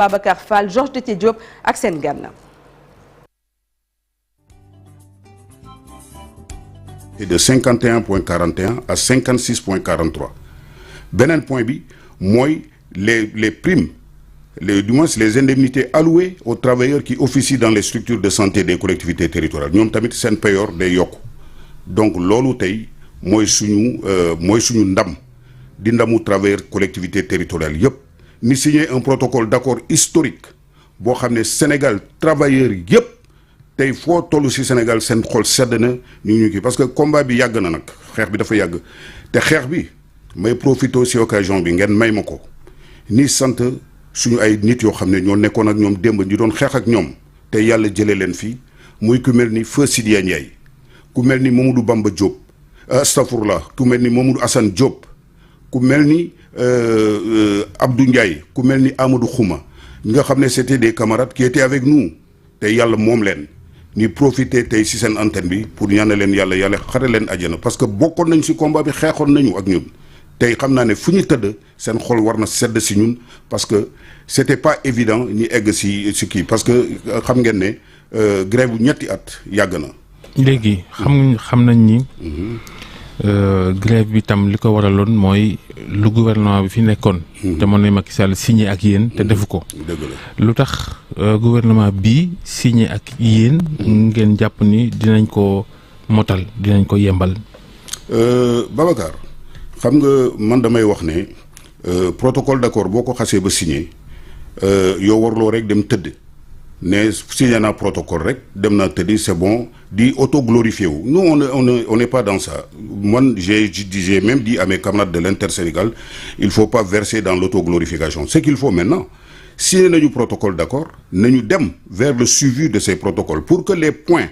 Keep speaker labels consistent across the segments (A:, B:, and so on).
A: Babacar Fall, Georges Déthié Diop ak seen gan.
B: De 51,41 à 56,43 beneen point bi mooy les primes du moins les indemnités allouées aux travailleurs qui officient dans les structures de santé des collectivités territoriales ñoom tamit seen payoor day yokku donc loolu tey mooy suñu ndam di ndamu travailleurs collectivités territoriales yépp ni signé un protocole d'accord historique boo xam ne Sénégal travailleurs yépp tey foo tollu ci Sénégal seen xol sedd na ñu kii parce que combat bi yàgg na nag xeex bi dafa yàgg te xeex bi may profité ci occasion bi ngeen may ma ko ni sant suñu ay nit yoo xam ne ñoo nekkoon ak ñoom démb ñu doon xeex ak ñoom te yàlla jëlee leen fii muy ku mel ni Feu Sidia Ndiaye ku mel ni Mamadou Bamba Diop astafurlah ku mel ni Mamadou Assane Diop ku mel ni Abdou Ndiaye ku mel ni Amadou Khouma ñi nga xam ne c'était des camarades qui étaient avec nous te yàlla moom leen ñu profité tey ci seen antenne bi pour ñaanal leen yàlla xare leen àjjana parce que bokkoon nañ ci combat bi xeexoon nañu ak ñun tey xam naa ne fu ñu tëdd seen xol war na sedd ci ñun parce que c'était pas évident ñu egg ci kii parce que xam ngeen ne grève bu ñetti at yàgg na.
C: léegi xam nañ ni grève bi tam li ko waraloon mooy lu gouvernement bi fi nekkoon. jamono Macky Sall signé ak yéen te defu ko.
B: dëgg la
C: lu tax gouvernement bi signé ak yéen. ngeen jàpp ni dinañ ko motal dinañ ko yembal.
B: Babacar xam nga man damay wax ne protocole d'accord boo ko xasee ba signé yow warloo rek dem tëdd ne signé naa protocole rek dem naa tëddi c'est bon di auto-glorifier wu nous on n'est pas dans ça man j'ai même dit à mes camarades de l'Intersénégal il faut pas verser dans l'auto-glorification ce qu'il faut maintenant signé nañu protocole d'accord nañu dem vers le suivi de ces protocoles pour que les points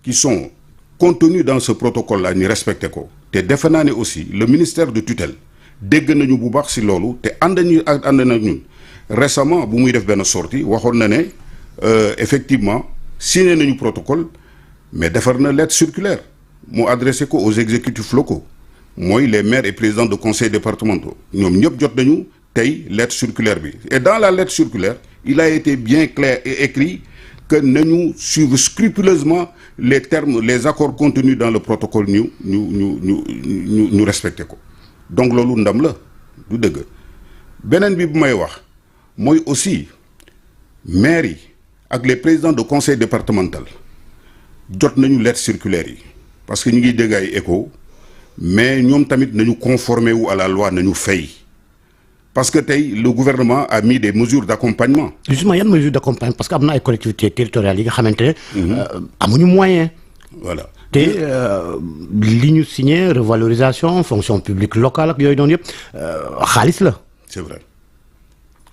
B: qui sont contenus dans ce protocole-là ñu respecté ko te defe naa ne aussi le ministère de tutelle dégg nañu bu baax ci loolu te ànd na ñun récemment bu muy def benn sortie waxoon na ne effectivement signé nañu protocole mais defar na lettre circulaire mu adressé ko aux exécutifs locaux mooy les maires et présidents de conseils départementaux ñoom ñëpp jot nañu tey lettre circulaire bi et dans la lettre circulaire il a été bien clair et écrit que nañu suivre scrupuleusement les termes les accords contenus dans le protocole ñu respecté ko donc loolu ndam la du dëgg beneen bi bu may wax mooy aussi maires yi ak les présidents de conseil départemental jot nañu lettre circulaire yi parce que ñu ngi dégg ay écho mais ñoom tamit nañu conformer wu à la loi nañu fay parce que tey le gouvernement a mis des mesures d'accompagnement.
D: justement yan mesures d'accompagnement parce que am na ay collectivités territoriales yi nga xamante ne. amuñu moyen.
B: voilà
D: te li ñu signé revalorisation fonction publique locale ak yooyu noonu yëpp xaalis la.
B: c'est vrai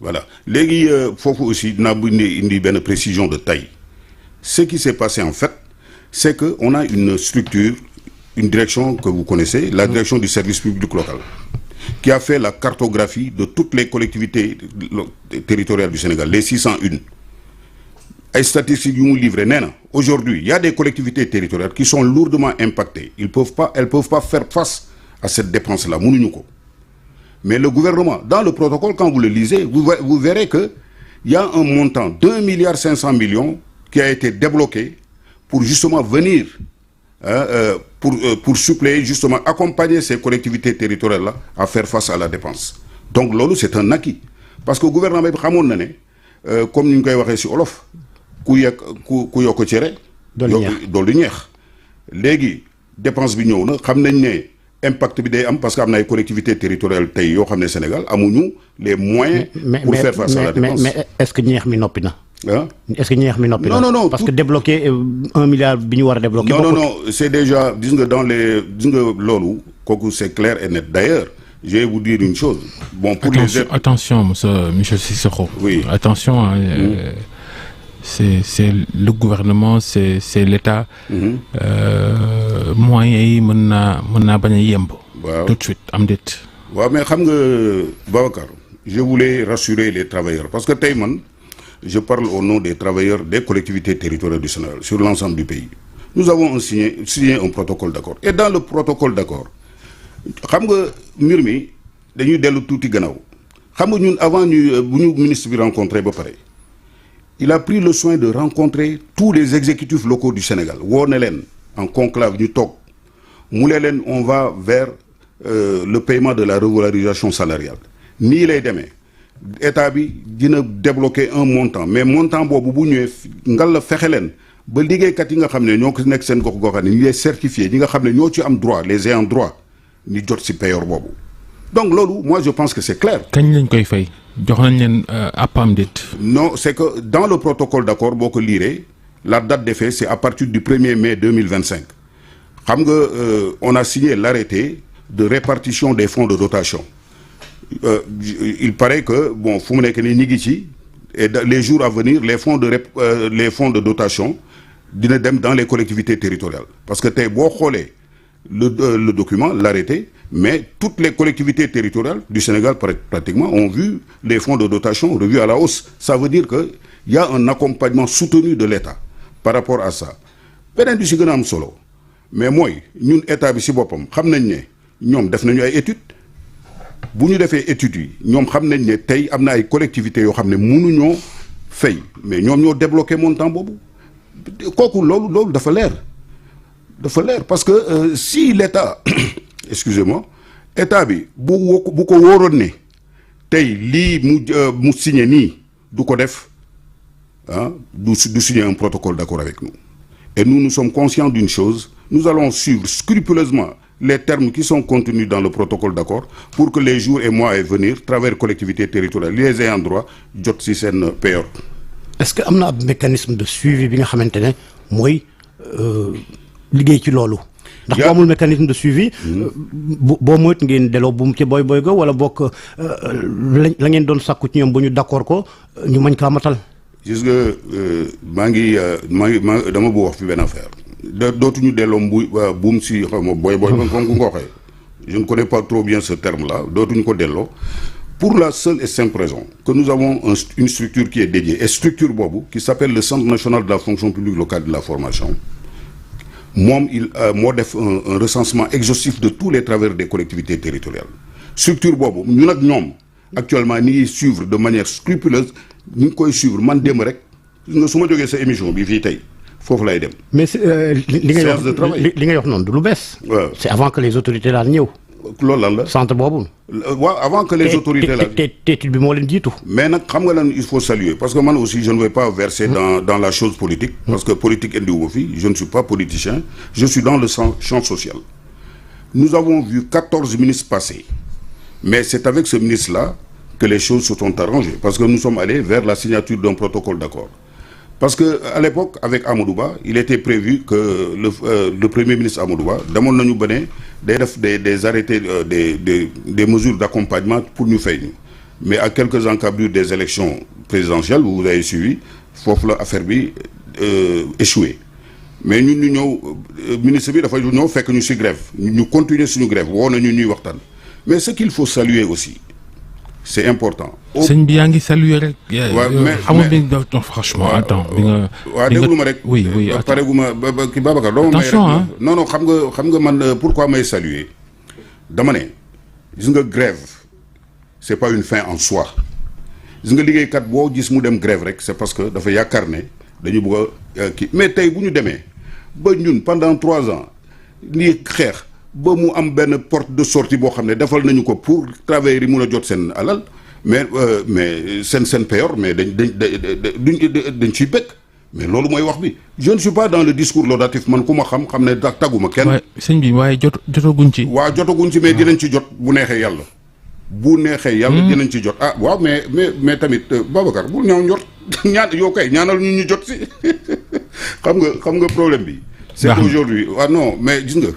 B: voilà léegi foofu aussi dinaa indi benn précision de taille ce qui s'est passé en fait c'est que on a une structure une direction que vous connaissez la direction du service public local qui a fait la cartographie de toutes les collectivités territoriales du Sénégal les 601 ay statistiques yu mu livré nee na aujourd'hui il y a des collectivités territoriales qui sont lourdement impactées elles peuvent pas faire face à cette dépense là mënuñu ko mais le gouvernement dans le protocole quand vous le lisez vous verrez que il y a un montant 2,5 milliards qui a été débloqué pour justement venir pour suppléer justement accompagner ces collectivités territoriales là à faire face à la dépense donc loolu c'est un acquis parce que gouvernement bi xamoon na ne comme ni ñu koy waxee ci olof ku yokk cere dolli ñeex léegi dépense bi ñëw na xam nañ ne impact bi day am parce que am na ay collectivités territoriales tey yoo xam ne Sénégal amuñu les moyens pour faire face à la dépense
D: mais est-ce que ñeex mi noppi na est-ce que ñeex mi noppi na
B: non
D: parce que débloquer 1 milliard bi ñu war a débloquer
B: non c'est déjà gis nga loolu kooku c'est clair et net d'ailleurs je vais vous dire une chose bon pour
C: attention monsieur Cissokho
B: oui
C: attention c'est le gouvernement c'est l'État moyens yi mën naa bañ a yemb tout de suite am déet
B: waaw mais xam nga Babacar je voulais rassurer les travailleurs parce que tey man je parle au nom des travailleurs des collectivités territoriales du Sénégal sur l'ensemble du pays nous avons signé un protocole d'accord et dans le protocole d'accord xam nga mbir mi dañuy dellu tuuti gannaaw xam nga ñun avant bu ñu ministre bi rencontré ba pare il a pris le soin de rencontrer tous les exécutifs locaux du Sénégal woo ne leen en conclave ñu toog mu ne leen on va vers le paiement de la revalorisation salariale nii lay demee état bi dina débloquer un montant mais montant boobu bu ñëwee ngal la fexe leen ba liggéeykat yi nga xam ne ñoo ko nekk seen gox-goxaan ñi les certifiés ñi nga xam ne ñoo ci am droit les ayants droit ñu jot ci payor boobu donc loolu moi je pense que c'est clair.
C: kañ lañ koy fay jox nañ leen appam déet.
B: non c'est que dans le protocole d'accord boo ko liiree la date d'effet c'est à partir du 1er mai 2025 xam nga on a signé l'arrêté de répartition des fonds de dotation il paraît que bon fu mu nekk nii ñi ngi ci et les jours à venir les fonds de dotation dina dem dans les collectivités territoriales parce que tey boo xoolee le document l'arrêté mais toutes les collectivités territoriales du Sénégal pratiquement ont vu les fonds de dotation revus à la hausse ça veut dire que il y a un accompagnement soutenu de l'État par rapport à ça beneen bi si gën a am solo mais mooy ñun état bi si boppam xam nañ ne ñoom def nañu ay études bu ñu defee études yi ñoom xam nañ ne tey am na ay collectivités yoo xam ne mënuñoo fay mais ñoom ñoo débloqué montant boobu kooku loolu dafa leer parce que si l'État excusez-moi état bi bu ko wóoroon ne tey lii mu signé nii du ko def du signer un protocole d'accord avec nous et nous sommes conscients d'une chose nous allons suivre scrupuleusement les termes qui sont contenus dans le protocole d'accord pour que les jours et mois à venir travers collectivités territoriales les ayants droit jot ci seen payor.
D: est-ce que am na ab mécanisme de suivi bi nga xamante ne mooy liggéey ci loolu. ndax boo amul mécanisme de suivi. boo moytu ngeen delloo bu mu ci boy ga wala bokk la ngeen doon sàkku ci ñoom ba ñu d'accord ko ñu mañ kaa matal.
B: gis nga maa ngi dama bëgg wax fi benn affaire. dootuñu delloo buum si xaw ma boy comme ku nga waxee je ne connais pas trop bien ce terme là dootuñu ko delloo pour la seule et simple raison que nous avons une structure qui est dédiée et structure boobu qui s'appelle le Centre national de la fonction publique locale de la formation moom moo def un recensement exhaustif de tous les travailleurs des collectivités territoriales structure boobu ñun ak ñoom actuellement ni ngi suivre de manière scrupuleuse ñu ngi koy suivre man démb rek nga su ma jógee sa émission bi fii tey foofu lay dem.
D: mais li ngay wax noonu du lu bees.
B: waaw
D: c'est avant que les autorités daal ñëw.
B: loolu lan la
D: centre boobu.
B: waaw avant que les autorités la
D: étude bi moo leen jiitu.
B: mais nag xam nga lan il faut saluer parce que man aussi je ne vais pas verser dans la chose politique. parce que politique indiwuma fi je ne suis pas politicien je suis dans le champ social. nous avons vu 14 ministres passer mais c'est avec ce ministre-là que les choses se sont arrangées parce que nous sommes allés vers la signature d'un protocole d'accord. Parce que à l'époque avec Amadou Ba il était prévu que le premier ministre Amadou Ba demoon nañu ba ne day def des arrêtés des mesures d'accompagnement pour ñu fay ñu mais à quelques encablures des élections présidentielles vous avez suivi foofu la affaire bi échoué mais ñun ñu ñëw ministre bi dafa ñëw fekk ñu ci grève ñu continuer suñu grève woo nañu ñuy waxtaan mais ce qu'il faut saluer aussi c'est important.
C: sëñ bi yaa ngi saluer rek. xamul bi non franchement. attends bi nga.
B: waaw déglu ma rek.
C: oui
B: pare gu ma ki Babacar.
C: attention ah
B: non xam nga man pourquoi may saluer dama ne gis nga grève c'est pas une fin en soi gis nga liggéeykat boo gis mu dem grève rek c'est parce que dafa yaakaar ne dañu bëgg a kii mais tey bu ñu demee ba ñun pendant 3 ans nii xeex. ba mu am benn porte de sortie boo xam ne defal nañu ko pour travailleurs yi mun a jot seen alal mais seen payor mais dañ ciy bëgg mais loolu mooy wax bi je ne suis pas dans le discours laudatif man ku ma xam ne tàgguma kenn.
C: waaye sëñ bi waaye jotaguñ ci.
B: waaw jotaguñ ci mais dinañ ci jot bu neexee yàlla. bu neexee yàlla dinañ ci jot waaw mais tamit Babacar bu ñaaw njort yow kay ñaanal ñu jot si xam nga problème bi. c'est qu'aujourd'hui non mais gis nga.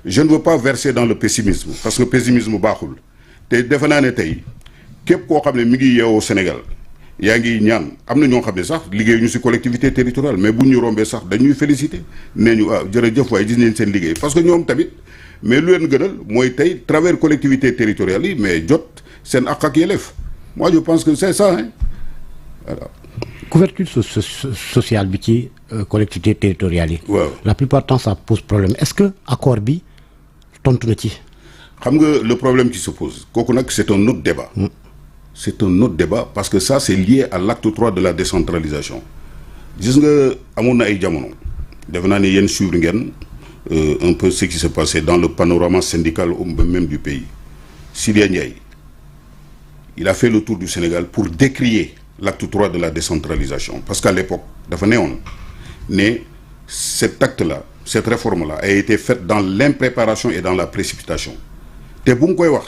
B: je ne veux pas verser dans le pessimisme parce que pessimisme baaxul te defe naa ne tey képp koo xam ne mi ngi yeewoo Sénégal yaa ngi ñaan am na ñoo xam ne sax liggéey ñu ci collectivité territoriale mais bu ñu rombee sax dañuy féliciter nee ñu jërëjëf waaye gis nañ seen liggéey parce que ñoom tamit mais lu leen gënal mooy tey travers collectivité territoriale yi mais jot seen àq ak yelleef moi je pense que c'est ça voilà.
D: couverture sociale bi ci collectivité territoriale yi.
B: waaw
D: la plupart du temps ça pose problème est-ce que accord bi tontu na ci.
B: xam nga le problème qui se pose kooku nag c'est un autre débat. c'est un autre débat parce que ça c'est lié à l'acte 3 de la décentralisation gis nga amoon na ay jamono defe naa ne yéen suivre ngeen un peu ce qui s'est passé dans le panorama syndical même du pays. Sidya Ndiaye il a fait le tour du Sénégal pour décrier l'acte 3 de la décentralisation parce qu'à l'époque dafa newoon ne cet acte-là cette réforme-là a été faite dans l'impréparation et dans la précipitation te bu mu koy wax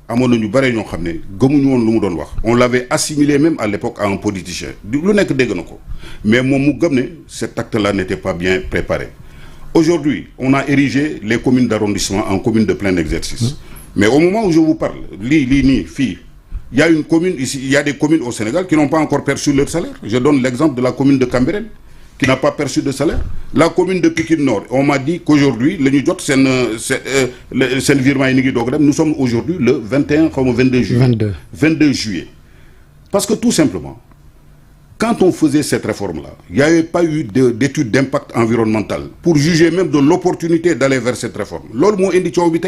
B: amoon na ñu bare ñoo xam ne gëmuñu woon lu mu doon wax on l'avait assimilé même à l'époque à un politicien lu nekk dégg na ko mais moom mu gëm ne cet acte-là n'était pas bien préparé. Aujourd'hui on a érigé les communes d'arrondissement en communes de plein exercice mais au moment où je vous parle lii nii fii il y a une commune ici il y a des communes au Sénégal qui n'ont pas encore perçu leur salaire. Je donne l'exemple de la commune de Cambérène qui n'a pas perçu de salaire. La commune de Pikine Nord, on m'a dit qu'aujourd'hui la ñu jot seen virement yi ni ngi doog dem nous sommes aujourd'hui le 21 xaw ma 22 juillet. 22 juillet. Parce que tout simplement quand on faisait cette réforme-là il n'y avait pas eu d'étude d'impact environnemental pour juger même de l'opportunité d'aller vers cette réforme. Loolu moo indi coow bi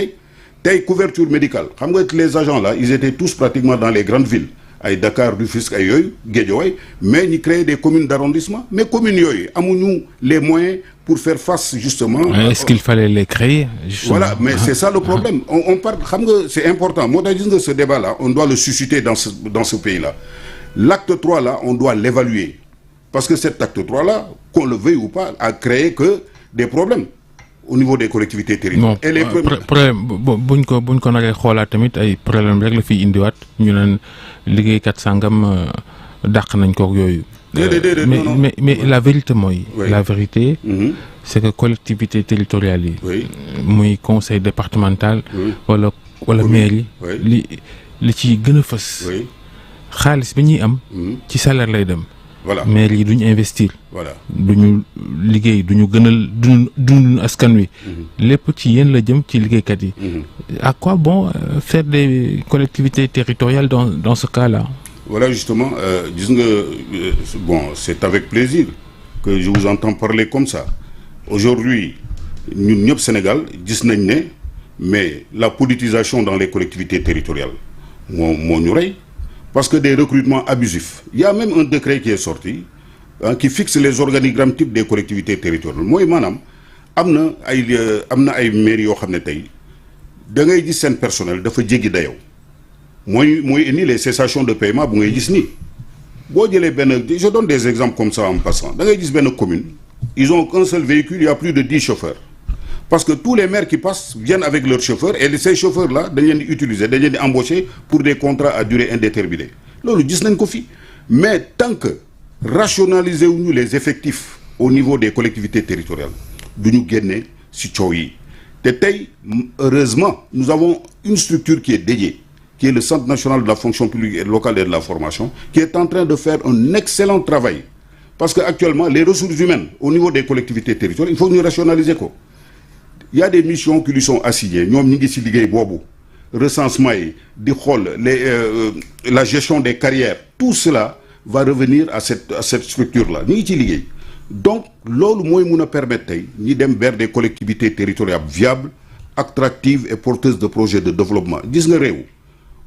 B: tey couverture médicale xam nga les agents là ils étaient tous pratiquement dans les grandes villes ay Dakar Rufisque ay yooyu Guédiawaye mais ñu créé des communes d'arrondissement mais communes yooyu amuñu les moyens pour faire face justement.
C: Est-ce qu'il fallait les créer justement?
B: Voilà mais c'est ça le problème on parle xam nga c'est important moo tax gis nga ce débat là on doit le susciter dans ce pays là l'acte 3 là on doit l'évaluer parce que cet acte 3 là qu'on le veuille ou pas a créé que des problèmes au niveau des collectivités territoriales. Et les
C: problème buñ ko naree xoolaat tamit ay problème rek la fiy indiwaat ñu naan liggéeykat sàngam dàq nañ ko yooyu. mais la vérité mooy. la vérité. c'est que collectivité territoriale yi. muy conseil départemental. wala mairie. li ci gën a fës. xaalis bi ñuy am. ci salaire lay dem.
B: voilà
C: maire yi duñu investir.
B: voilà
C: duñu liggéey duñu gënal duñu askan wi. lépp ci yéen la jëm ci liggéeykat yi. à quoi bon faire des collectivités territoriales dans ce cas-là.
B: Voilà justement gis nga bon c'est avec plaisir que je vous entends parler comme ça aujourd'hui ñun ñëpp Sénégal gis nañ ne mais la politisation dans les collectivités territoriales moo ñu rey. Parce que des recrutements abusifs. Il y a même un décret qui est sorti qui fixe les organigrammes types des collectivités territoriales mooy maanaam am na ay mairies yoo xam ne tey da ngay gis seen personnel dafa jéggi dayoo mooy indi les cessations de paiement bu ngay gis nii boo jëlee benn je donne des exemples comme ça en passant da ngay gis benn commune ils ont qu'un seul véhicule il y a plus de 10 chauffeurs parce que tous les maires qui passent viennent avec leurs chauffeurs et ces chauffeurs là dañ leen di utiliser dañ leen di embaucher pour des contrats à durée indéterminée loolu gis nañ ko fi mais tant que rationaliser wuñu les effectifs au niveau des collectivités territoriales du ñu génne ci coow yi te tey heureusement nous avons une structure qui est dédiée qui est le Centre national de la fonction publique et locale et de la formation qui est en train de faire un excellent travail parce que actuellement les ressources humaines au niveau des collectivités territoriales il faut ñu rationaliser ko. Il y a des missions qui lui sont assignées ñoom ñi ngi ci liggéey boobu recensement yi di xool la gestion des carrières tout cela va revenir à cette structure là ñi ngi ci liggéey donc loolu mooy mun a permettre tey ñi dem vers des collectivités territoriales viables attractives et porteuses de projets de développement gis nga réew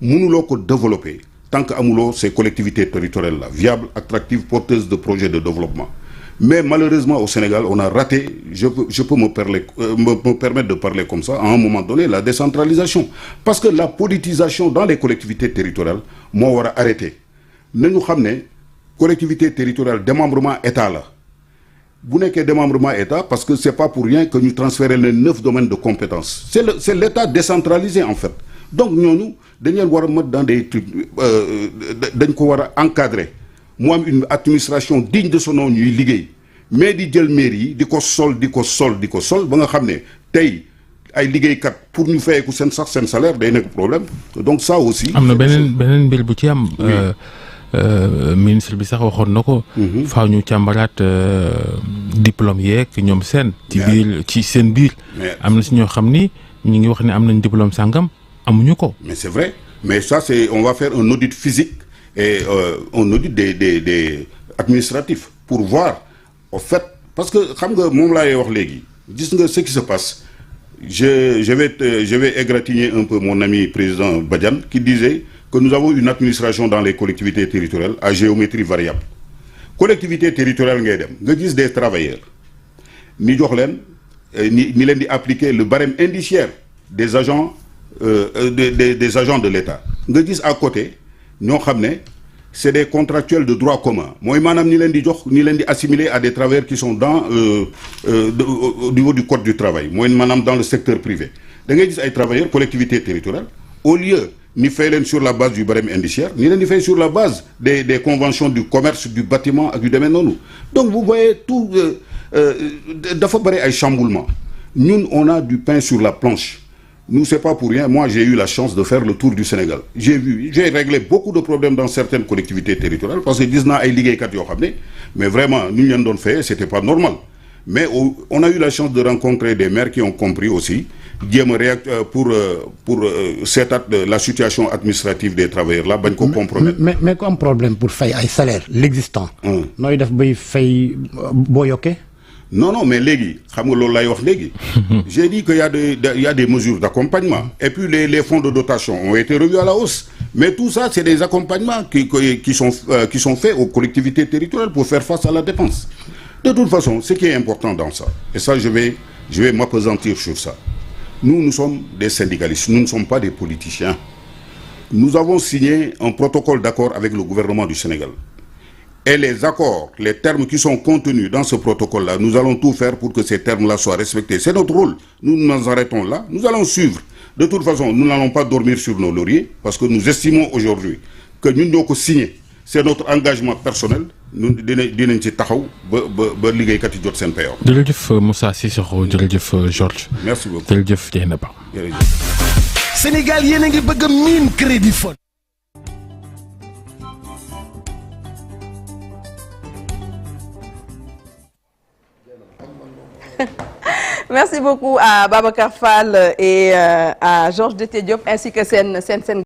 B: mënuloo ko développer tant que amuloo ces collectivités territoriales là viables attractives porteuses de projets de développement. Mais malheureusement au Sénégal on a raté je peux me permettre de parler comme ça à un moment donné la décentralisation parce que la politisation dans les collectivités territoriales moo war a arrêter nañu xam ne collectivité territoriale démembrement état la bu nekkee démembrement état parce que c'est pas pour rien que ñu transférer les 9 domaines de compétences c'est l'état décentralisé en fait donc ñooñu dañ leen war a mettre dans des trucs dañ ko war a encadrer mu am une administration digne de son nom ñuy liggéey mais di jël mairie yi di ko sol ba nga xam ne tey ay liggéeykat pour ñu fayeeku seen salaire day nekk problème donc ça aussi.
C: am na beneen mbir bu ci am. ministre bi sax waxoon na ko. faaw ñu càmbaraat diplôme yeeg ñoom seen. ci seen biir. am na si ñoo xam ni ñu ngi wax ne am nañ diplôme sàngam amuñu ko.
B: mais c'est vrai mais ça c'est on va faire un audit physique. Et on audite des administratifs pour voir au fait parce que xam nga moom laay wax léegi gis nga ce qui se passe je vais égratigner un peu mon ami président Badiane qui disait que nous avons une administration dans les collectivités territoriales à géométrie variable. Collectivité territoriale ngay dem nga gis des travailleurs ni jox leen ni leen di appliquer le barème indiciaire des agents des agents de l'État nga gis à côté ñoo xam ne c'est des contractuels de droit commun mooy maanaam ni leen di jox ni leen di assimiler à des travailleurs qui sont dans au niveau du code du travail mooy maanaam dans le secteur privé da ngay gis ay travailleurs collectivités territoriales au lieu ni fay leen sur la base du barème indiciaire ni leen di fay sur la base des conventions du commerce du bâtiment ak yu demee noonu donc vous voyez tout dafa bëri ay chamboulement ñun on a du pain sur la planche. Nous, c'est pas pour rien. Moi, j'ai eu la chance de faire le tour du Sénégal. J'ai réglé beaucoup de problèmes dans certaines collectivités territoriales parce que gis naa ay liggéeykat yoo xam ne mais vraiment ni ñu leen doon fayee c'était pas normal. Mais on a eu la chance de rencontrer des maires qui ont compris aussi jéem a pour seetaat la situation administrative des travailleurs là bañ ko compromettre.
D: mais ku am problème pour fay ay salaire l'existant. nooy def bay fay boo yokkee.
B: Non, mais léegi xam nga loolu lay wax léegi. J'ai dit qu'il y a des mesures d'accompagnement. Et puis les fonds de dotation ont été revus à la hausse. Mais tout ça, c'est des accompagnements qui sont faits aux collectivités territoriales pour faire face à la dépense. De toute façon, ce qui est important dans ça, et ça je vais m'appesantir sur ça. Nous sommes des syndicalistes, nous ne sommes pas des politiciens. Nous avons signé un protocole d'accord avec le gouvernement du Sénégal. Et les accords, les termes qui sont contenus dans ce protocole-là, nous allons tout faire pour que ces termes-là soient respectés. C'est notre rôle. Nous nous arrêtons là. Nous allons suivre. De toute façon, nous n'allons pas dormir sur nos lauriers parce que nous estimons aujourd'hui que nous devons signer. C'est notre engagement personnel. Nous dinañ ci taxaw ba liggéeykat yi jot seen payoor.
C: jërëjëf Moussa Cissokho jërëjëf Georges.
B: Merci beaucoup
C: jërëjëf Dieynaba.
E: Sénégal yéen a ngi bëgg a miin Crédit Foot.
A: Merci beaucoup à Babacar Fall et à Georges Déthié Diop ainsi que seen